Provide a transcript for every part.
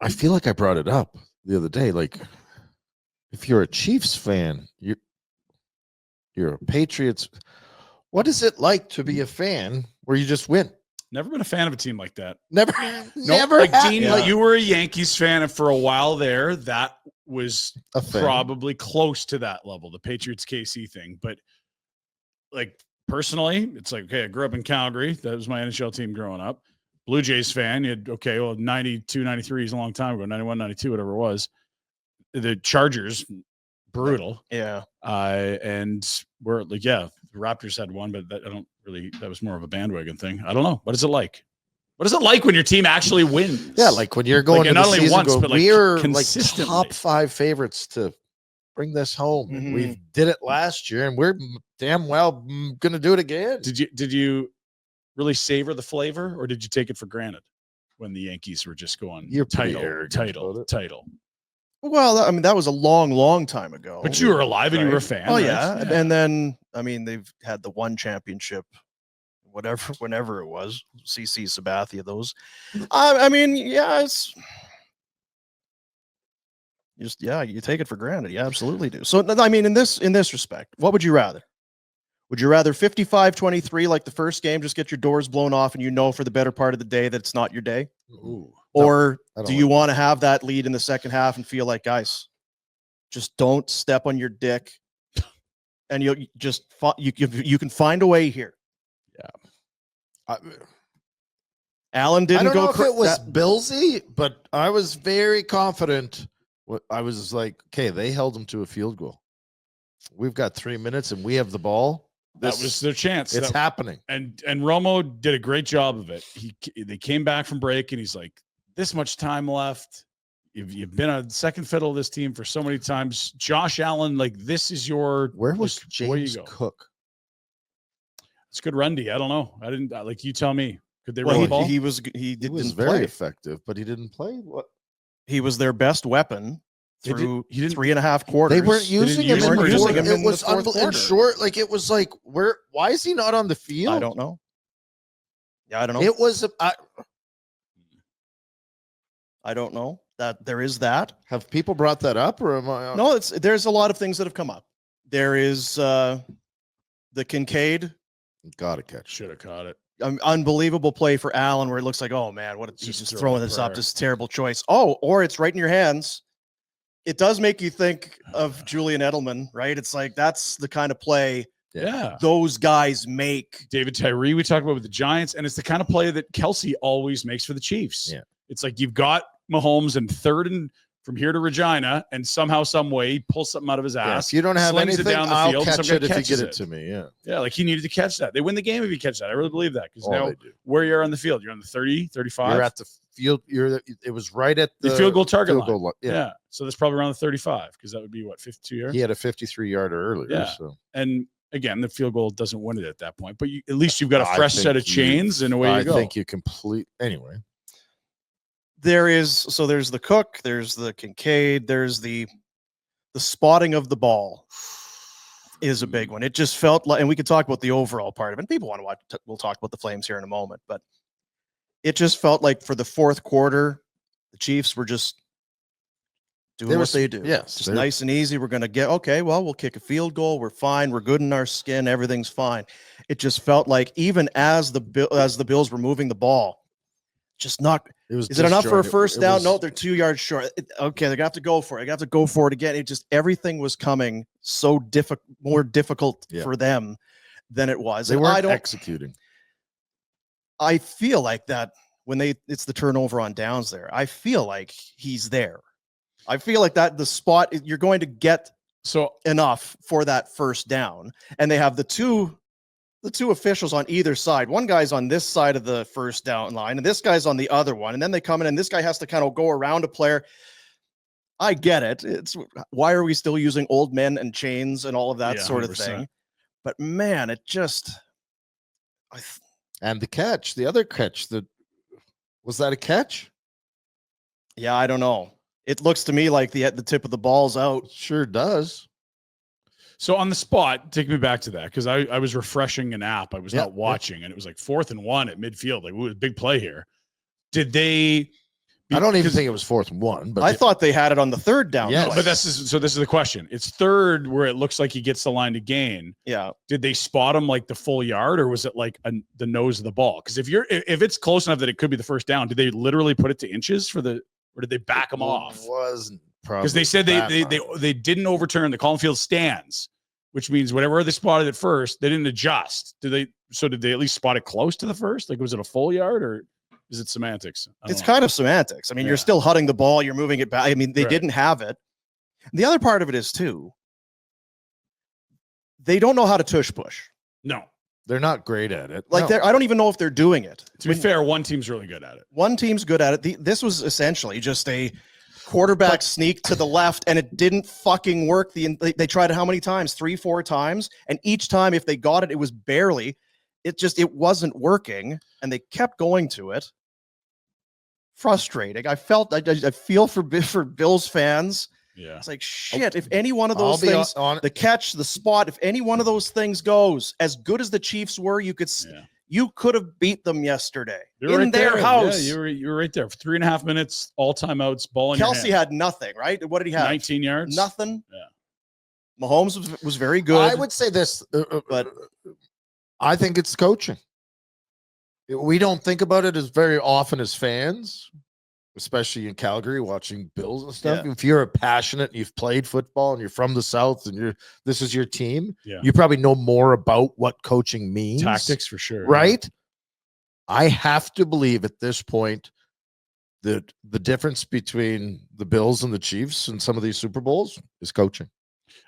I feel like I brought it up the other day. Like, if you're a Chiefs fan, you're a Patriots. What is it like to be a fan where you just win? Never been a fan of a team like that. Never. Like Dean, you were a Yankees fan, and for a while there, that was probably close to that level, the Patriots KC thing. But like personally, it's like, okay, I grew up in Calgary. That was my NHL team growing up. Blue Jays fan. You had, 92, 93 is a long time ago, 91, 92, whatever it was. The Chargers, brutal. Yeah. And we're like, the Raptors had one, but that was more of a bandwagon thing. I don't know. What is it like? What is it like when your team actually wins? Yeah, like when you're going to not the only season, once, but like we're consistently. like top 5 favorites to bring this home. Mm-hmm. We did it last year, and we're damn well going to do it again. Did you really savor the flavor, or did you take it for granted when the Yankees were just going title? Well, I mean, that was a long, long time ago. But you were alive and you were a fan. Oh, right? yeah. And then, I mean, they've had the one championship, whenever it was, CC Sabathia, those. I mean, it's just, you take it for granted. You absolutely do. So, I mean, in this respect, what would you rather? Would you rather 55-23 like the first game, just get your doors blown off and for the better part of the day that it's not your day? Ooh. Or do you want to have that lead in the second half and feel like, guys, just don't step on your dick, and you can find a way here? Yeah. Allen didn't I don't go. know if it was Billsy, but I was very confident. I was like, okay, they held them to a field goal. We've got 3 minutes and we have the ball. That was their chance. It's happening. And Romo did a great job of it. They came back from break and he's like, this much time left. You've been a second fiddle of this team for so many times. Josh Allen, like, this is your. Where was James Cook? It's good run D. I don't know. I didn't you tell me. Could they run the ball? He was very effective, but he didn't play. What? He was their best weapon through 3.5 quarters. They weren't using him. It was unbelievable. Short. Like, it was like, why is he not on the field? I don't know. Yeah, I don't know. It was. I don't know that there is that. Have people brought that up, or am I? No, there's a lot of things that have come up. There is the Kincaid. Got to catch. Should have caught it. Unbelievable play for Allen, where it looks like, oh man, he's just throwing this up. This terrible choice. Oh, or it's right in your hands. It does make you think of Julian Edelman, right? It's like, that's the kind of play those guys make. David Tyree, we talked about with the Giants, and it's the kind of play that Kelsey always makes for the Chiefs. Yeah. It's like you've got Mahomes in third and from here to Regina, and somehow, some way, he pulls something out of his ass. If you don't have anything, down the I'll field, catch it if you get it to me. Yeah. Yeah, like he needed to catch that. They win the game if you catch that. I really believe that, because now where you're on the field, you're on the 30, 35. You're at the field. It was right at the field goal target line. Yeah. So that's probably around the 35, because that would be 52 yards. He had a 53-yarder earlier. Yeah. So. And again, the field goal doesn't win it at that point, but at least you've got a fresh set of chains and away you go. I think you anyway. There's the Cook, there's the Kincaid, there's the spotting of the ball is a big one. It just felt like, and we could talk about the overall part of it. People want to watch. We'll talk about the Flames here in a moment, but it just felt like for the fourth quarter, the Chiefs were just doing what they do. Yes, just nice and easy. We're going to we'll kick a field goal. We're fine. We're good in our skin. Everything's fine. It just felt like, even as the Bills were moving the ball, just not. Is it enough for a first down? No, they're 2 yards short. Okay, they're gonna have to go for it. They have to go for it again. It just, everything was coming so more difficult for them than it was. They weren't executing. I feel like that when it's the turnover on downs there. I feel like he's there. I feel like that the spot you're going to get enough for that first down, and they have the two officials on either side. One guy's on this side of the first down line, and this guy's on the other one. And then they come in, and this guy has to kind of go around a player. I get it. It's why are we still using old men and chains and all of that sort of 100%. thing? But man, it just. And the other catch, was that a catch? Yeah, I don't know. It looks to me like the tip of the ball's out. Sure does. So on the spot, take me back to that, because I was refreshing an app. I was not watching, and it was like 4th and 1 at midfield. Like, it was a big play here. Did they I don't even think it was 4th and 1, but I thought they had it on the 3rd down. Yes. But this is the question. It's 3rd where it looks like he gets the line to gain. Yeah. Did they spot him like the full yard, or was it like the nose of the ball? Because if it's close enough that it could be the first down, did they literally put it to inches or did they back him off? Wasn't probably because they said they didn't overturn the Collin field stands, which means whatever they spotted at first, they didn't adjust. Did they at least spot it close to the first? Like, was it a full yard or is it semantics? It's kind of semantics. I mean, you're still hutting the ball. You're moving it back. I mean, they didn't have it. The other part of it is, too, they don't know how to tush push. No. They're not great at it. Like, I don't even know if they're doing it. To be fair, one team's really good at it. One team's good at it. This was essentially just a quarterback sneak to the left, and it didn't fucking work. They tried it how many times? 3-4 times. And each time, if they got it, it was barely. It wasn't working, and they kept going to it. Frustrating. I feel for Bills fans. Yeah. It's like, shit, if any one of those things, the catch, the spot, if any one of those things goes, as good as the Chiefs were, you could have beat them yesterday in their house. Yeah, you were right there for 3.5 minutes, all timeouts, ball in Kelsey your hand. had nothing, right? What did he have? 19 yards. Nothing. Yeah. Mahomes was very good. I would say this, but I think it's coaching. We don't think about it as very often as fans, especially in Calgary, watching Bills and stuff. Yeah. If you're a passionate and you've played football and you're from the South and this is your team, yeah, you probably know more about what coaching means. Tactics for sure. Right? Yeah. I have to believe at this point that the difference between the Bills and the Chiefs in some of these Super Bowls is coaching.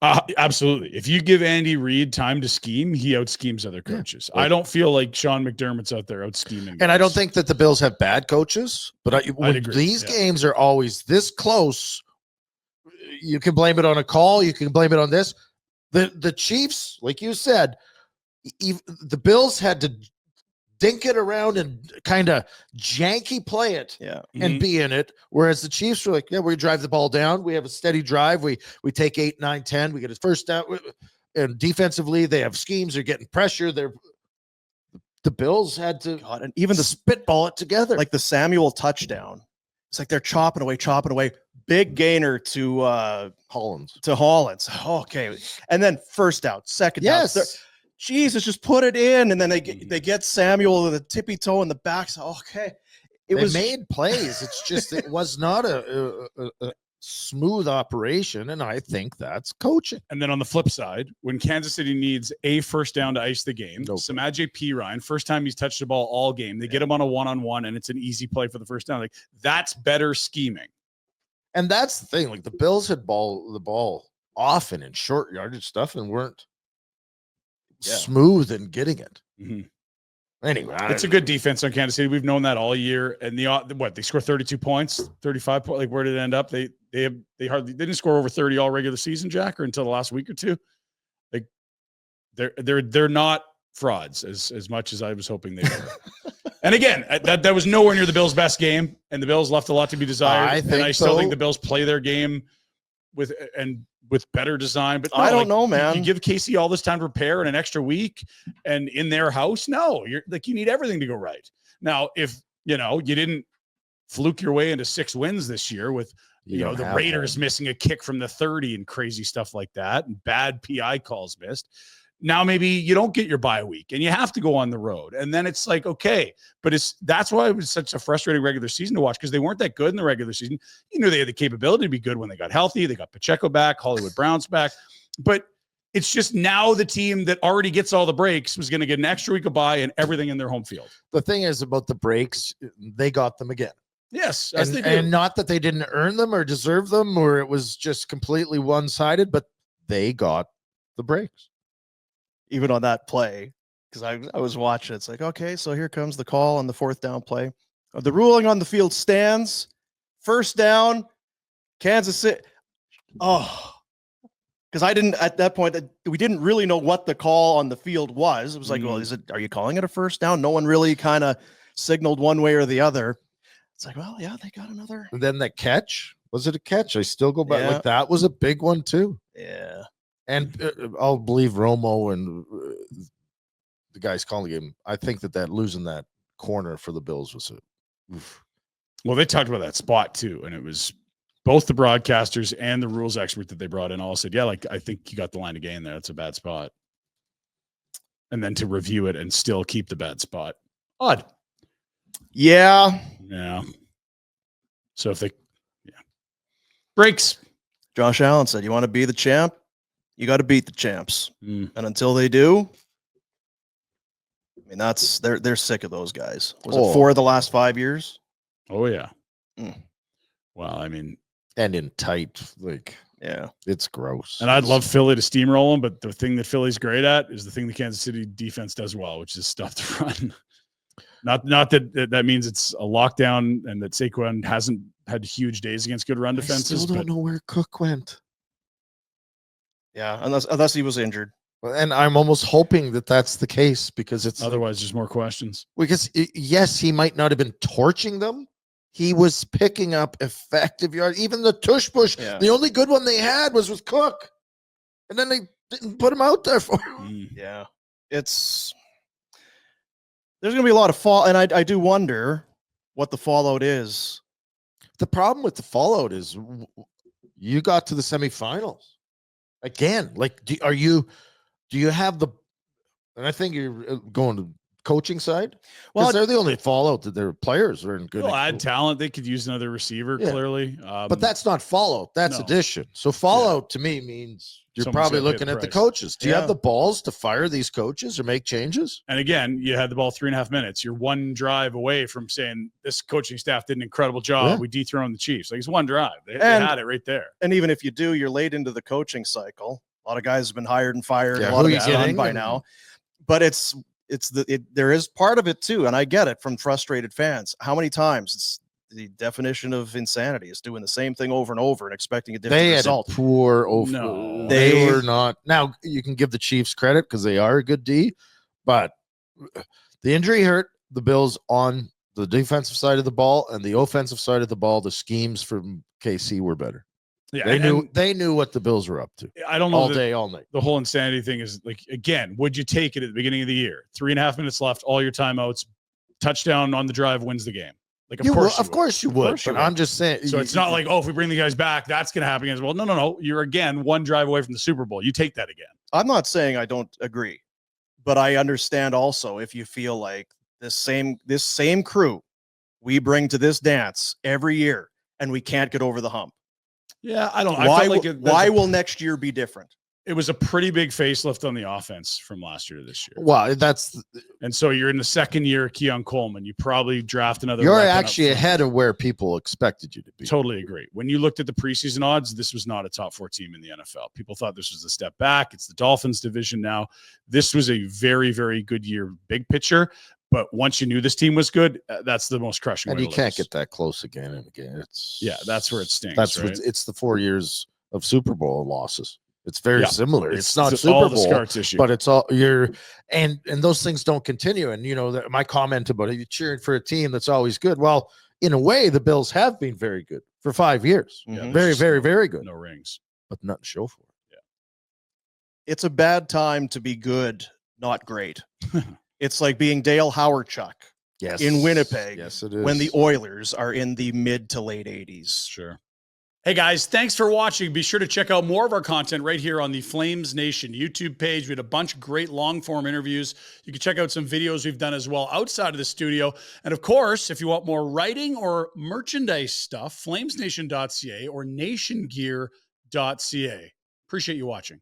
Absolutely. If you give Andy Reid time to scheme, he out schemes other coaches. I don't feel like Sean McDermott's out there out scheming. And I don't think that the Bills have bad coaches, but when these games are always this close, you can blame it on a call. You can blame it on this. The Chiefs, like you said, the Bills had to dink it around and kind of janky play it and be in it. Whereas the Chiefs were like, we drive the ball down. We have a steady drive. We take 8, 9, 10. We get a first down. And defensively, they have schemes. They're getting pressure. The Bills had to and even the spitball it together. Like the Samuel touchdown. It's like they're chopping away. Big gainer to Hollins. Okay. And then first down, second down. Jesus, just put it in, and then they get Samuel with a tippy toe in the back. So okay, they made plays. It's just it was not a smooth operation, and I think that's coaching. And then on the flip side, when Kansas City needs a first down to ice the game, Samaje Perine, first time he's touched the ball all game, they get him on a one-on-one, and it's an easy play for the first down. Like, that's better scheming. And that's the thing. Like, the Bills had the ball often in short yardage stuff and weren't smooth in getting it. Anyway, it's a good defense on Kansas City. We've known that all year. And they score 32 points, 35 points. Like, where did it end up? They didn't score over 30 all regular season, Jack, or until the last week or two. Like, they're not frauds as much as I was hoping they were. And again, that was nowhere near the Bills' best game, and the Bills left a lot to be desired. I still think the Bills play their game with better design, but no, I don't know, man. You give Casey all this time to prepare and an extra week and in their house. No, you need everything to go right. Now, if you didn't fluke your way into 6 wins this year with the Raiders missing a kick from the 30 and crazy stuff like that and bad PI calls missed. Now maybe you don't get your bye week and you have to go on the road. And then it's like, okay, but that's why it was such a frustrating regular season to watch, because they weren't that good in the regular season. They had the capability to be good when they got healthy. They got Pacheco back, Hollywood Brown's back. But it's just now the team that already gets all the breaks was going to get an extra week of bye and everything in their home field. The thing is about the breaks, they got them again. Yes. And not that they didn't earn them or deserve them or it was just completely one-sided, but they got the breaks. Even on that play, because I was watching, it's like, okay, so here comes the call on the 4th down play. The ruling on the field stands. First down, Kansas City. Oh, because at that point, we didn't really know what the call on the field was. It was like, well, are you calling it a first down? No one really kind of signaled one way or the other. It's like, well, yeah, they got another. And then the catch, was it a catch? I still go back. Like, that was a big one too. Yeah. And I'll believe Romo and the guys calling him. I think that losing that corner for the Bills was Well, they talked about that spot too, and it was both the broadcasters and the rules expert that they brought in all said, yeah, like, I think you got the line to gain there. That's a bad spot. And then to review it and still keep the bad spot. Odd. Yeah. Yeah. So if they, breaks. Josh Allen said, you want to be the champ? You got to beat the champs. And until they do, I mean, they're sick of those guys. Was it 4 of the last 5 years? Oh, yeah. Well, I mean, and in tight, yeah, it's gross. And I'd love Philly to steamroll them, but the thing that Philly's great at is the thing the Kansas City defense does well, which is stuff to run. Not that means it's a lockdown and that Saquon hasn't had huge days against good run defenses. I still don't know where Cook went. Yeah, unless he was injured. And I'm almost hoping that that's the case because it's otherwise there's more questions. Because yes, he might not have been torching them. He was picking up effective yards. Even the tush push, the only good one they had was with Cook. And then they didn't put him out there for him. Yeah. There's going to be a lot of fall. And I do wonder what the fallout is. The problem with the fallout is you got to the semifinals. Again, do you have the, and I think you're going to coaching side. Well, they're the only fallout that their players are in good. Well, add talent. They could use another receiver, clearly. But that's not fallout. That's addition. So fallout to me means you're probably looking at the coaches. Do you have the balls to fire these coaches or make changes? And again, you had the ball 3.5 minutes. You're one drive away from saying this coaching staff did an incredible job. Yeah. We dethroned the Chiefs. Like, it's one drive. They had it right there. And even if you do, you're late into the coaching cycle. A lot of guys have been hired and fired. A lot of it's done by now. But there is part of it too, and I get it from frustrated fans. How many times? It's the definition of insanity is doing the same thing over and over and expecting a different result. Had a poor over. No, they were not. Now you can give the Chiefs credit because they are a good D, but the injury hurt the Bills on the defensive side of the ball, and the offensive side of the ball, the schemes from KC were better. Yeah, they knew what the Bills were up to. I don't know all day, all night. The whole insanity thing is like, again, would you take it at the beginning of the year? 3.5 minutes left, all your timeouts, touchdown on the drive wins the game. Like, of course you would. But I'm just saying. So it's not like, if we bring the guys back, that's going to happen as well. No. You're again one drive away from the Super Bowl. You take that again. I'm not saying I don't agree, but I understand also if you feel like this same crew we bring to this dance every year and we can't get over the hump. Yeah, I don't. Why will next year be different? It was a pretty big facelift on the offense from last year to this year. Well, and so you're in the second year of Keon Coleman. You probably draft another. You're actually ahead of where people expected you to be. Totally agree. When you looked at the preseason odds, this was not a top 4 team in the NFL. People thought this was a step back. It's the Dolphins division now. This was a very, very good year, big picture. But once you knew this team was good, that's the most crushing. And you can't get that close again and again. That's where it stinks. That's right? It's the 4 years of Super Bowl losses. It's very similar. It's not Super Bowl, but it's all and those things don't continue. And my comment about it, you cheering for a team that's always good. Well, in a way, the Bills have been very good for 5 years. Yeah, very, very, very good. No rings, but nothing to show for it. Yeah, it's a bad time to be good, not great. It's like being Dale Hawerchuk in Winnipeg. Yes, it is. When the Oilers are in the mid to late 80s. Sure. Hey, guys, thanks for watching. Be sure to check out more of our content right here on the Flames Nation YouTube page. We had a bunch of great long-form interviews. You can check out some videos we've done as well outside of the studio. And, of course, if you want more writing or merchandise stuff, flamesnation.ca or nationgear.ca. Appreciate you watching.